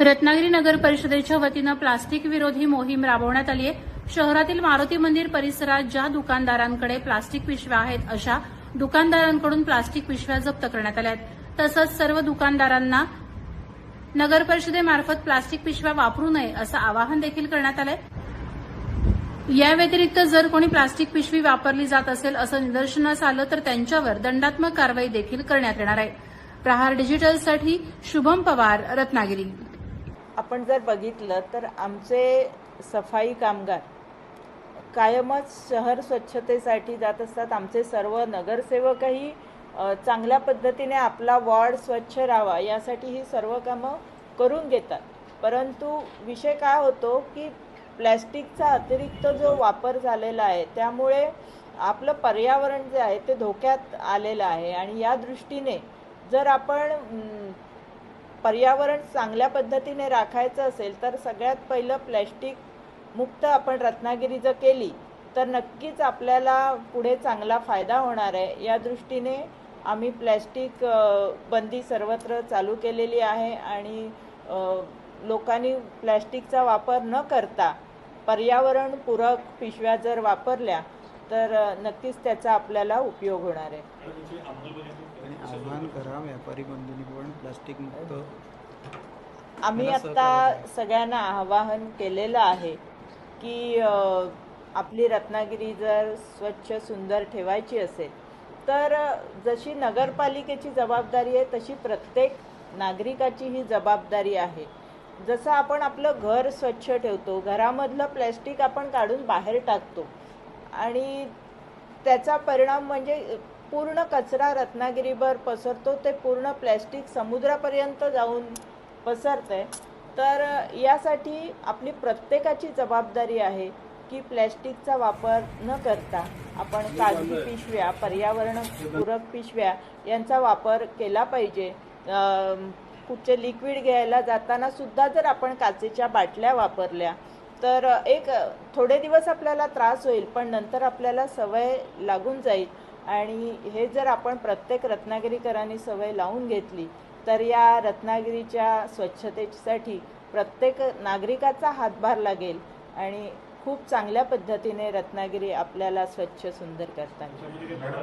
रत्नागिरी नगर परिषदेच्या वतीनं प्लास्टिक विरोधी मोहीम राबवण्यात आली आहे। शहरातील मारुती मंदिर परिसरात ज्या दुकानदारांकडे प्लास्टिक पिशव्या आहेत अशा दुकानदारांकडून प्लास्टिक पिशव्या जप्त करण्यात आल्या आहेत। तसंच सर्व दुकानदारांना नगर परिषदेमार्फत प्लास्टिक पिशव्या वापरू नये असं आवाहन देखील करण्यात आलंय। या व्यतिरिक्त जर कोणी प्लास्टिक पिशवी वापरली जात असेल असं निदर्शनास आलं तर त्यांच्यावर दंडात्मक कारवाई देखील करण्यात येणार आहे। प्रहार डिजिटलसाठी शुभम पवार, रत्नागिरी। आपण जर बघितलं तर आमचे सफाई कामगार कायमच शहर स्वच्छतेसाठी जात असतात। आमचे सर्व नगरसेवकही चांगल्या पद्धतीने आपला वॉर्ड स्वच्छ राहावा यासाठी ही सर्व कामं करून घेतात। परंतु विषय काय होतो की प्लॅस्टिकचा अतिरिक्त जो वापर झालेला आहे त्यामुळे आपलं पर्यावरण जे आहे ते धोक्यात आलेलं आहे आणि या दृष्टीने जर आपण पर्यावरण चांगल्या पद्धतीने राखायचं असेल तर सगळ्यात पहिलं प्लॅस्टिक मुक्त आपण रत्नागिरी जर केली तर नक्कीच आपल्याला पुढे चांगला फायदा होणार आहे। या दृष्टीने आम्ही प्लॅस्टिक बंदी सर्वत्र चालू केलेली आहे आणि लोकांनी प्लॅस्टिकचा वापर न करता पर्यावरणपूरक पिशव्या जर वापरल्या तर नक्कीच त्याचा आपल्याला उपयोग होणार आहे। आव्हान करा व्यापारी बंधूंनी पण प्लास्टिक मुक्त। आम्ही आता सगळ्यांना आवाहन केलेलं आहे की आपली रत्नागिरी जर स्वच्छ सुंदर ठेवायची असेल तर जशी नगरपालिकेची जबाबदारी आहे तशी प्रत्येक नागरिकाची ही जबाबदारी आहे। जसं आपण आपलं घर स्वच्छ ठेवतो, घरामधलं प्लॅस्टिक आपण काढून बाहेर टाकतो आणि त्याचा परिणाम म्हणजे पूर्ण कचरा रत्नागिरीभर पसरतो, ते पूर्ण प्लॅस्टिक समुद्रापर्यंत जाऊन पसरतंय। तर यासाठी आपली प्रत्येकाची जबाबदारी आहे की प्लॅस्टिकचा वापर न करता आपण कागदी पिशव्या, पर्यावरणपूरक पिशव्या यांचा वापर केला पाहिजे। कुठचे लिक्विड घ्यायला जाताना सुद्धा जर आपण काचेच्या बाटल्या वापरल्या तर एक थोडे दिवस आपल्याला त्रास होईल पण नंतर आपल्याला सवय लागून जाईल आणि हे जर आपण प्रत्येक रत्नागिरीकरांनी सवय लावून घेतली तर या रत्नागिरीच्या स्वच्छतेसाठी प्रत्येक नागरिकाचा हातभार लागेल आणि खूप चांगल्या पद्धतीने रत्नागिरी आपल्याला स्वच्छ सुंदर करता येईल।